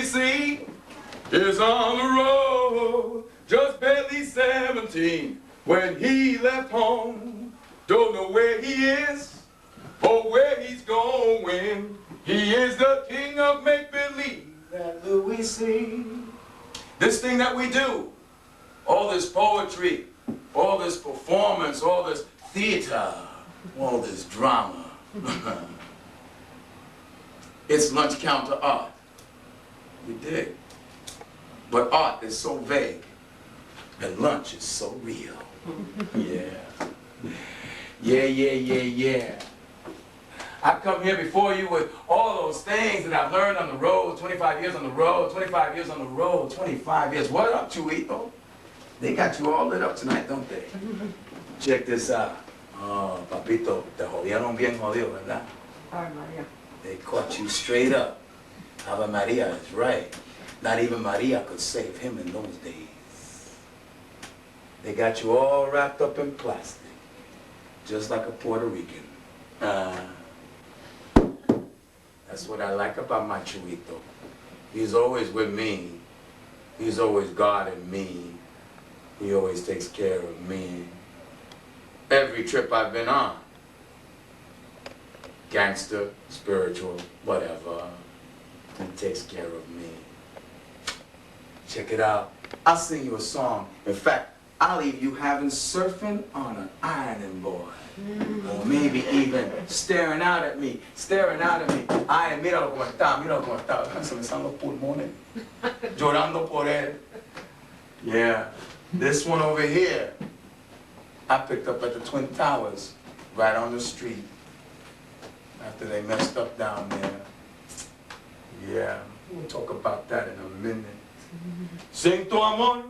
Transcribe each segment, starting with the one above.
see is on the road, just barely 17, when he left home. Don't know where he is or where he's going. He is the king of make-believe, that Louis see. This thing that we do, all this poetry, all this performance, all this theater, all this drama, it's lunch counter art. You dig? But art is so vague, and lunch is so real. Yeah. Yeah. I come here before you with all those things that I've learned on the road, 25 years on the road, 25 years on the road, 25 years. What up, Chuito? They got you all lit up tonight, don't they? Check this out. Oh, papito, te jodieron bien jodido, ¿verdad? Ave Maria. They caught you straight up. Ave Maria is right. Not even Maria could save him in those days. They got you all wrapped up in plastic, just like a Puerto Rican. That's what I like about my Chuito. He's always with me. He's always guarding me. He always takes care of me. Every trip I've been on, gangster, spiritual, whatever, he takes care of me. Check it out. I'll sing you a song. In fact, I'll leave you having surfing on an ironing board. Or maybe even staring out at me. Ay, míralo como está. Se me están los pulmones. Llorando por él. Yeah. This one over here, I picked up at the Twin Towers, right on the street, after they messed up down there. Yeah, we'll talk about that in a minute. Sin tu amor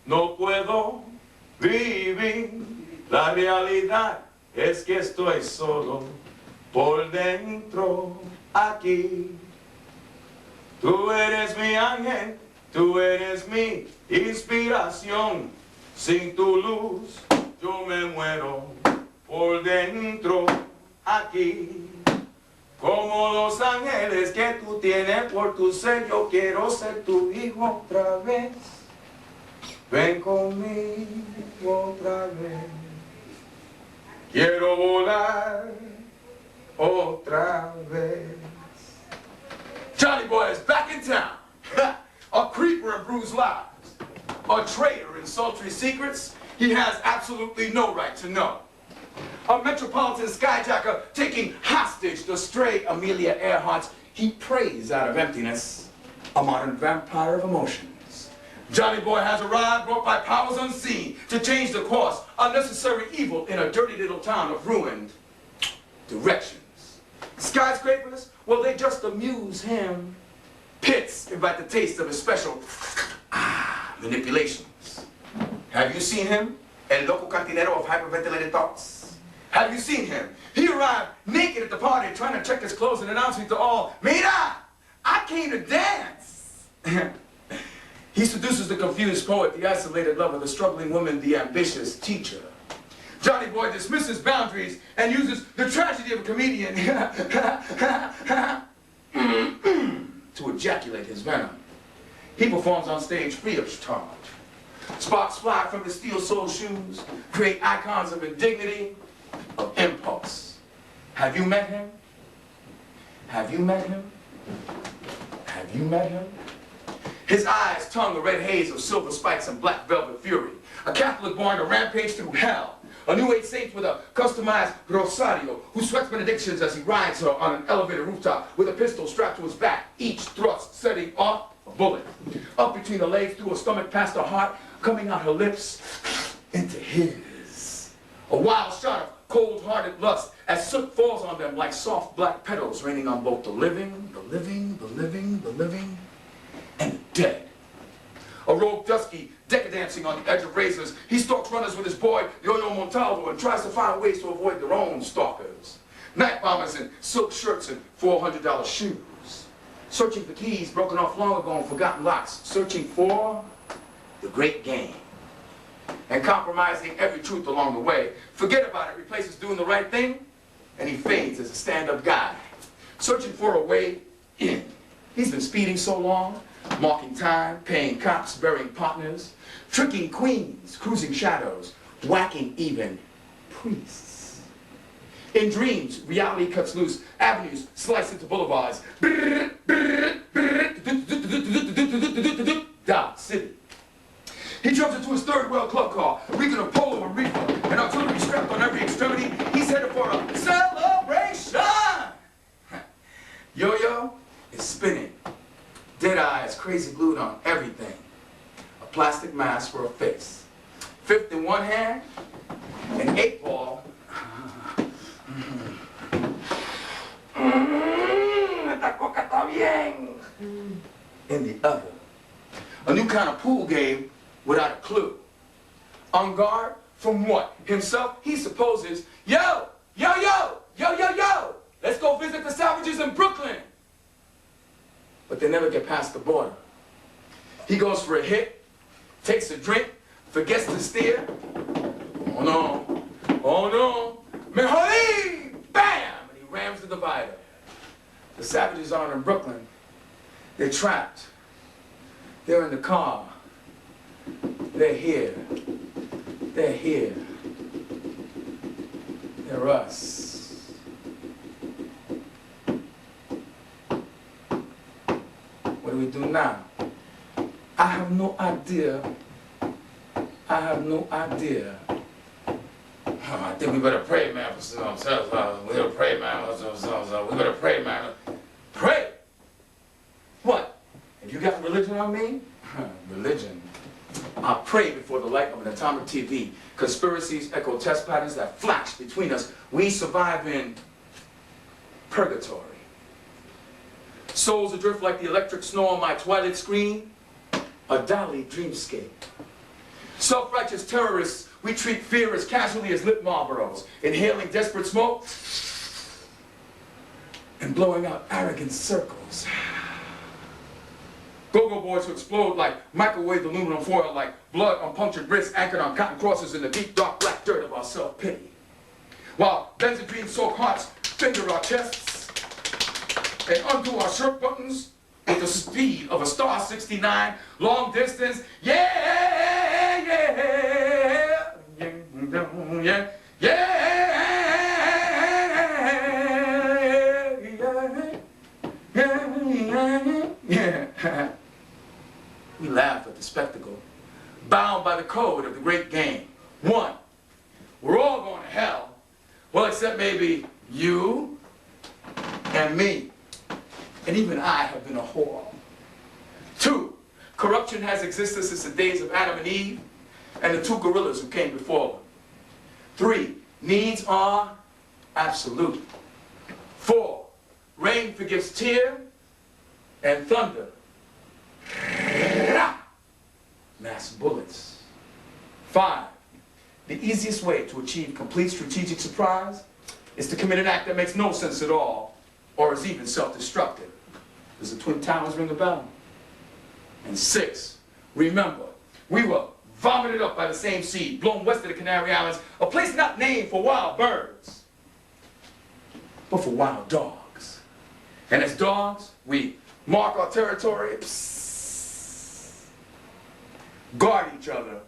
no puedo vivir. La realidad es que estoy solo por dentro aquí. Tú eres mi ángel, tú eres mi inspiración. Sin tu luz yo me muero por dentro aquí. Como los ángeles que tú tienes por tu ser, yo quiero ser tu hijo otra vez. Ven conmigo otra vez. Quiero volar otra vez. Johnny Boy is back in town. A creeper in bruised lives. A traitor in sultry secrets he has absolutely no right to know. A metropolitan skyjacker taking hostage the stray Amelia Earharts he prays out of emptiness. A modern vampire of emotions. Johnny Boy has arrived, brought by powers unseen, to change the course. Unnecessary evil in a dirty little town of ruined directions. Skyscrapers, well, they just amuse him. Pits invite the taste of his special manipulations. Have you seen him? El loco cantinero of hyperventilated thoughts. Have you seen him? He arrived naked at the party, trying to check his clothes and announcing to all, Mira, I came to dance. He seduces the confused poet, the isolated lover, the struggling woman, the ambitious teacher. Johnny Boy dismisses boundaries and uses the tragedy of a comedian to ejaculate his venom. He performs on stage free of charge. Sparks fly from his steel-soled shoes, create icons of indignity, of impulse. Have you met him? Have you met him? Have you met him? His eyes tongue a red haze of silver spikes and black velvet fury. A Catholic born to rampage through hell. A New Age saint with a customized rosario who sweats benedictions as he rides her on an elevated rooftop with a pistol strapped to his back, each thrust setting off a bullet. Up between the legs, through her stomach, past her heart, coming out her lips into his. A wild shot of cold-hearted lust as soot falls on them like soft black petals raining on both the living, and the dead. A rogue dusky, decadanting on the edge of razors, he stalks runners with his boy, Yo-Yo Montalvo, and tries to find ways to avoid their own stalkers. Night bombers in silk shirts and $400 shoes. Searching for keys broken off long ago and forgotten locks. Searching for the great game. And compromising every truth along the way. Forget about it, replaces doing the right thing, and he fades as a stand-up guy. Searching for a way in. He's been speeding so long, marking time, paying cops, burying partners, tricking queens, cruising shadows, whacking even priests. In dreams, reality cuts loose, avenues slice into boulevards. Dodge City. He jumps into his third world club car, Rican a polo and reefer, and artillery strapped on every extremity. He's headed for a celebration. Yo-yo is spinning. Dead eyes, crazy glued on everything. A plastic mask for a face. Fifth in one hand, an 8-ball. In the other. A new kind of pool game without a clue. On guard from what? Himself, he supposes, yo, yo, yo, yo, yo, yo, let's go visit the savages in Brooklyn. But they never get past the border. He goes for a hit, takes a drink, forgets to steer. Oh no, oh no, me jodí, bam, and he rams the divider. The savages aren't in Brooklyn. They're trapped. They're in the car. They're here. They're here. They're us. What do we do now? I have no idea. I have no idea. I think we better pray, man, for ourselves. We better pray, man, for ourselves. We better pray, man. Pray! What? Have you got religion on me? Religion. I pray before the light of an atomic TV. Conspiracies echo test patterns that flash between us. We survive in purgatory. Souls adrift like the electric snow on my twilight screen. A Dali dreamscape. Self-righteous terrorists, we treat fear as casually as lit Marlboros, inhaling desperate smoke and blowing out arrogant circles. Go-go boys who explode like microwave aluminum foil, like blood on punctured wrists anchored on cotton crosses in the deep, dark, black dirt of our self-pity. While benzodrine-soaked hearts finger our chests and undo our shirt buttons with the speed of a Star 69, long distance, yeah, yeah, yeah, yeah, yeah. We laugh at the spectacle, bound by the code of the great game. One, we're all going to hell. Well, except maybe you and me. And even I have been a whore. Two, corruption has existed since the days of Adam and Eve and the two gorillas who came before them. Three, needs are absolute. Four, rain forgives tear and thunder. Mass bullets. Five, the easiest way to achieve complete strategic surprise is to commit an act that makes no sense at all or is even self-destructive. Does the Twin Towers ring a bell? And six, remember, we were vomited up by the same seed, blown west of the Canary Islands, a place not named for wild birds, but for wild dogs. And as dogs, we mark our territory, guard each other,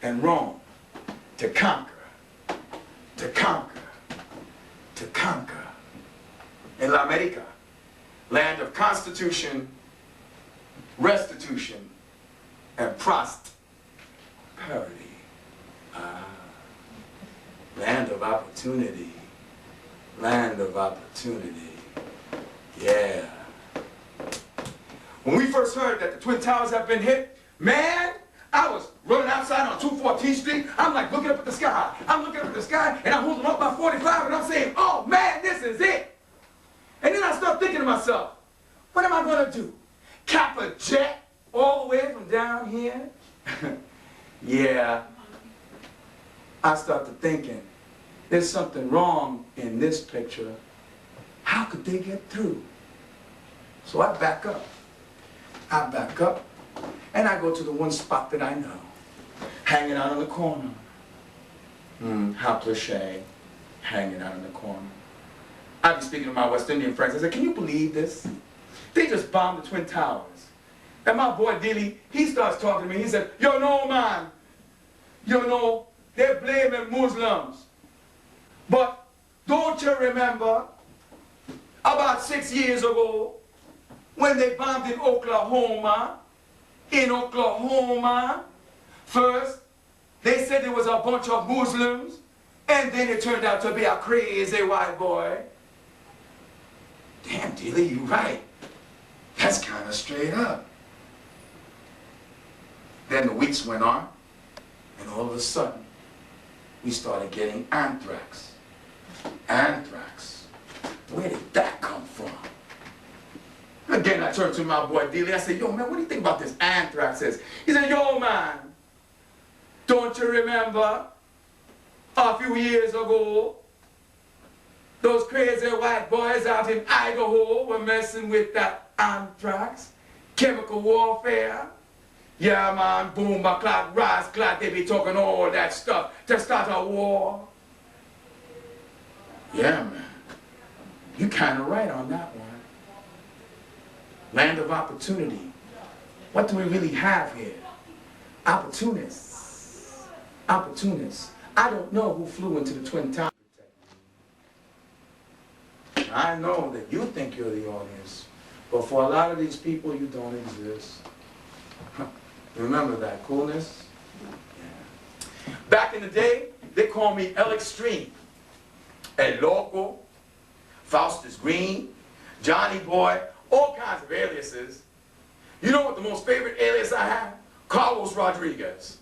and roam to conquer, to conquer, to conquer. In La America, land of constitution, restitution, and prosperity. Land of opportunity. Land of opportunity. Yeah. When we first heard that the Twin Towers have been hit, man, I was running outside on 214th Street. I'm like looking up at the sky. I'm looking up at the sky, and I'm holding up my 45, and I'm saying, oh man, this is it. And then I start thinking to myself, what am I going to do? Cap a jet all the way from down here? Yeah. I started thinking, there's something wrong in this picture. How could they get through? So I back up. And I go to the one spot that I know, hanging out in the corner. How cliche, hanging out in the corner. I'd be speaking to my West Indian friends. I said, can you believe this? They just bombed the Twin Towers. And my boy Dilly, he starts talking to me. He said, yo, no, man. You know, they're blaming Muslims. But don't you remember about 6 years ago when they bombed in Oklahoma? In Oklahoma, first, they said there was a bunch of Muslims, and then it turned out to be a crazy white boy. Damn, Dilly, you right. That's kind of straight up. Then the weeks went on, and all of a sudden, we started getting anthrax. Anthrax. Where did that come from? Again, I turned to my boy Dilly. I said, yo, man, what do you think about this anthrax? He said, yo, man, don't you remember a few years ago, those crazy white boys out in Idaho were messing with that anthrax, chemical warfare? Yeah, man, boom, clot, rise, clot, they be talking all that stuff to start a war. Yeah, man, you kind of right on that one. Land of opportunity. What do we really have here? Opportunists. Opportunists. I don't know who flew into the Twin Towers. I know that you think you're the audience, but for a lot of these people, you don't exist. Remember that coolness? Yeah. Back in the day, they called me El Extreme, El Loco, Faustus Green, Johnny Boy, all kinds of aliases. You know what the most favorite alias I have? Carlos Rodriguez.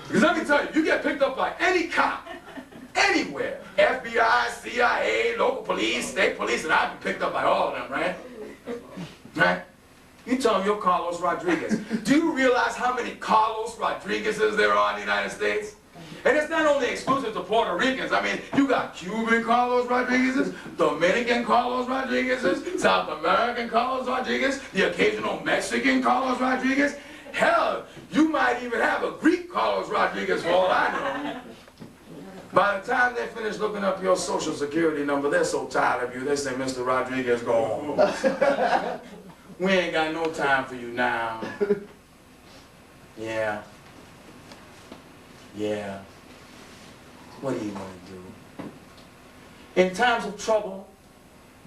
Because let me tell you, you get picked up by any cop, anywhere, FBI, CIA, local police, state police, and I've been picked up by all of them, right? Right? You tell them you're Carlos Rodriguez. Do you realize how many Carlos Rodriguezes there are in the United States? And it's not only exclusive to Puerto Ricans. I mean, you got Cuban Carlos Rodriguezes, Dominican Carlos Rodriguezes, South American Carlos Rodriguez, the occasional Mexican Carlos Rodriguez. Hell, you might even have a Greek Carlos Rodriguez for all I know. By the time they finish looking up your social security number, they're so tired of you, they say, Mr. Rodriguez, go home. We ain't got no time for you now. Yeah. Yeah. What are you going to do? In times of trouble,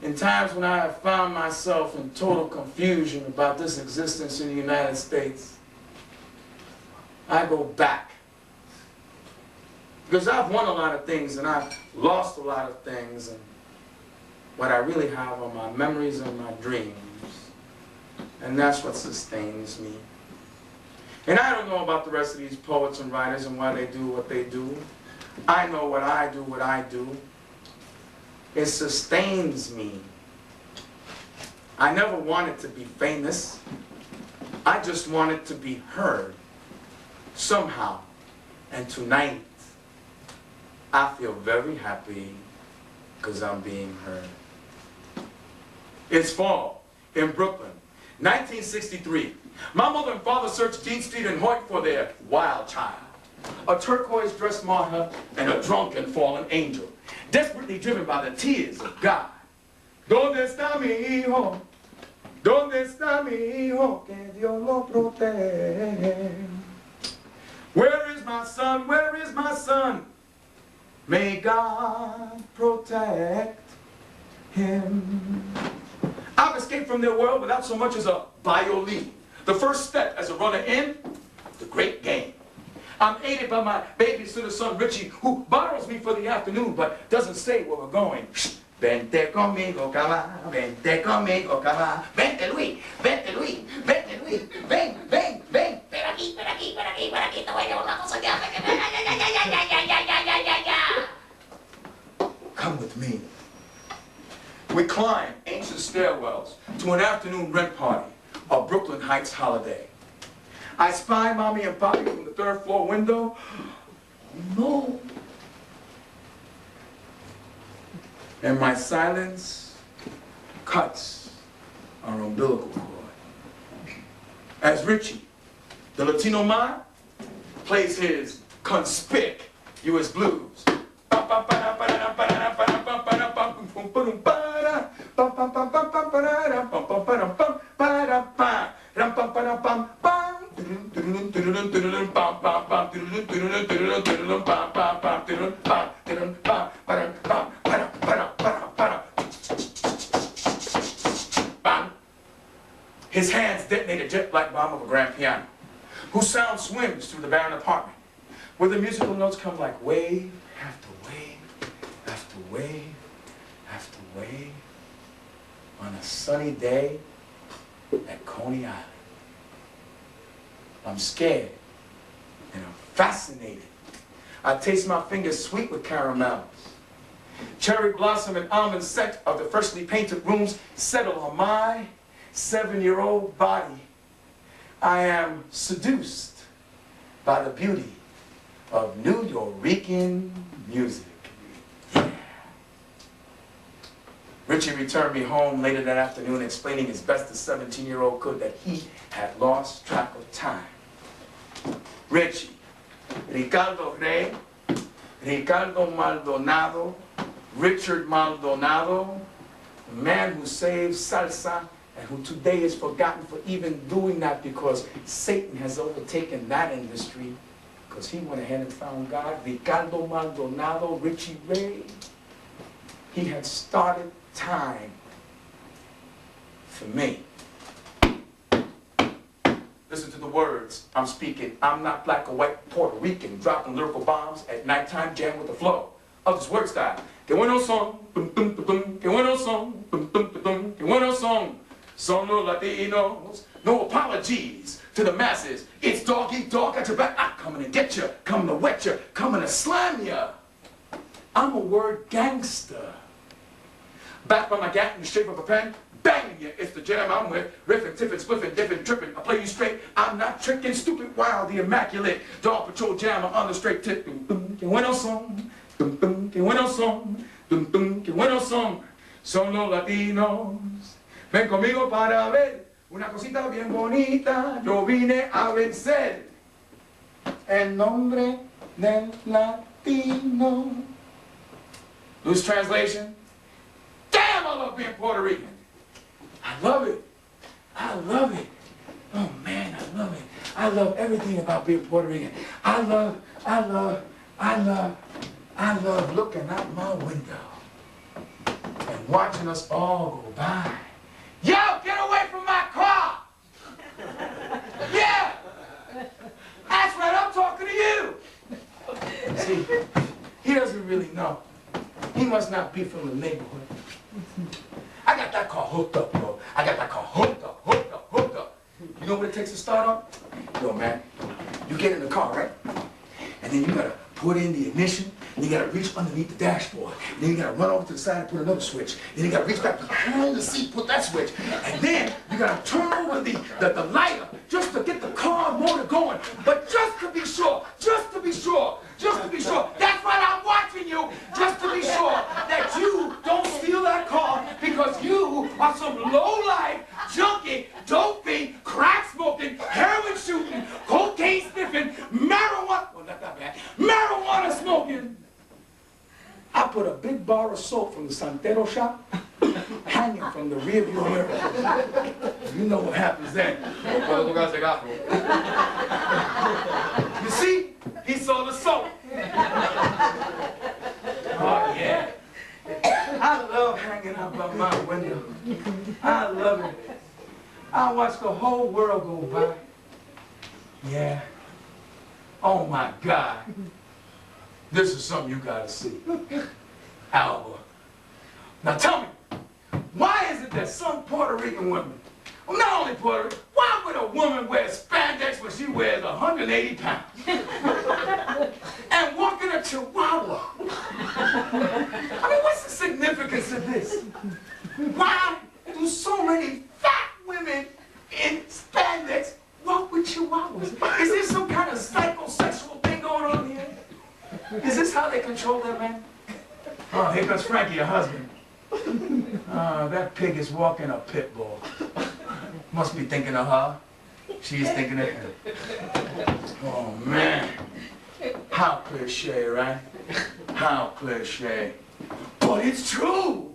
in times when I have found myself in total confusion about this existence in the United States, I go back. Because I've won a lot of things and I've lost a lot of things, and what I really have are my memories and my dreams. And that's what sustains me. And I don't know about the rest of these poets and writers and why they do what they do. I know what I do, what I do. It sustains me. I never wanted to be famous. I just wanted to be heard somehow. And tonight, I feel very happy because I'm being heard. It's fall in Brooklyn, 1963. My mother and father searched Dean Street and Hoyt for their wild child, a turquoise-dressed martyr and a drunken fallen angel, desperately driven by the tears of God. ¿Dónde está mi hijo? ¿Dónde está mi hijo? Que Dios lo protege. Where is my son? Where is my son? May God protect him. I've escaped from their world without so much as a violin. The first step as a runner in the great game. I'm aided by my babysitter son Richie, who borrows me for the afternoon but doesn't say where we're going. Vente conmigo, cama, vente conmigo, cama. Vente Luis, vente Luis, vente Luis, ven, ven, ven. Ven aquí, ven aquí, ven aquí, ven aquí, te voy a llevar una cosa ya. Come with me. We climb ancient stairwells to an afternoon rent party, a Brooklyn Heights holiday. I spy Mommy and Poppy from the third floor window. No. And my silence cuts our umbilical cord. As Richie, the Latino man, plays his conspicuous blues. His hands detonate a jet-black bomb of a grand piano, whose sound swims through the barren apartment, where the musical notes come like wave after wave after wave after wave on a sunny day at Coney Island. I'm scared and I'm fascinated. I taste my fingers sweet with caramels. Cherry blossom and almond scent of the freshly painted rooms settle on my 7-year-old body. I am seduced by the beauty of Nuyorican music. Yeah. Richie returned me home later that afternoon explaining as best the 17-year-old could that he had lost track of time. Richie, Ricardo Rey, Ricardo Maldonado, Richard Maldonado, the man who saved salsa and who today is forgotten for even doing that because Satan has overtaken that industry because he went ahead and found God. Ricardo Maldonado, Richie Ray, he had started time for me. Listen to the words I'm speaking. I'm not black or white, Puerto Rican, dropping lyrical bombs at nighttime, jam with the flow of this word style. Que bueno son, bum bum bum bum. Que bueno son, bum bum bum bum. Que bueno son, son los Latinos. No apologies to the masses. It's dog eat dog at your back. I'm coming to get you, coming to wet you, coming to slam you. I'm a word gangster. Back by my gat in the shape of a pen. Banging you, it's the jam I'm with. Riffing, tiffin, spliffing, dipping, tripping. I play you straight. I'm not tricking, stupid, wild, the immaculate. Dog patrol jammer on the straight tip. Dum dum, que bueno son. Dum dum, que bueno son. Dum dum, que bueno son. Son los latinos. Ven conmigo para ver una cosita bien bonita. Yo vine a vencer. El nombre del latino. Loose translation. Damn, I love being Puerto Rican. I love it. I love it. Oh man, I love it. I love everything about being Puerto Rican. I love looking out my window and watching us all go by. Yo, get away from my car! Yeah! That's right, I'm talking to you! See, he doesn't really know. He must not be from the neighborhood. I got that car hooked up, bro. I got that car hooked up, hooked up, hooked up. You know what it takes to start up? Yo, man, you get in the car, right? And then you gotta put in the ignition, and you gotta reach underneath the dashboard. And then you gotta run over to the side and put another switch. Then you gotta reach back behind the seat, put that switch. And then you gotta turn over the lighter just to get the car motor going. But just to be sure, just to be sure, just to be sure. That's right, I'm watching you, just to be sure that you don't steal that car because you are some low-life, junkie, doping, crack smoking, heroin shooting, cocaine sniffing, marijuana, well, not that bad, marijuana smoking. I put a big bar of soap from the Santero shop hanging from the rearview mirror. You know what happens then. You see? He saw the soap. Oh, yeah. I love hanging out by my window. I love it. I watch the whole world go by. Yeah. Oh, my God. This is something you gotta see. Alba. Now tell me, why is it that some Puerto Rican women, well, not only Puerto Rican, why would a woman wear spandex when she wears 180 pounds? And walk in a chihuahua? I mean, what's the significance of this? Why do so many fat women in spandex walk with chihuahuas? Is there some kind of psychosexual thing going on here? Is this how they control their men? Oh, here comes Frankie, your husband. That pig is walking a pit bull. Must be thinking of her. She's thinking of him. Oh, man. How cliche, right? How cliche. But it's true.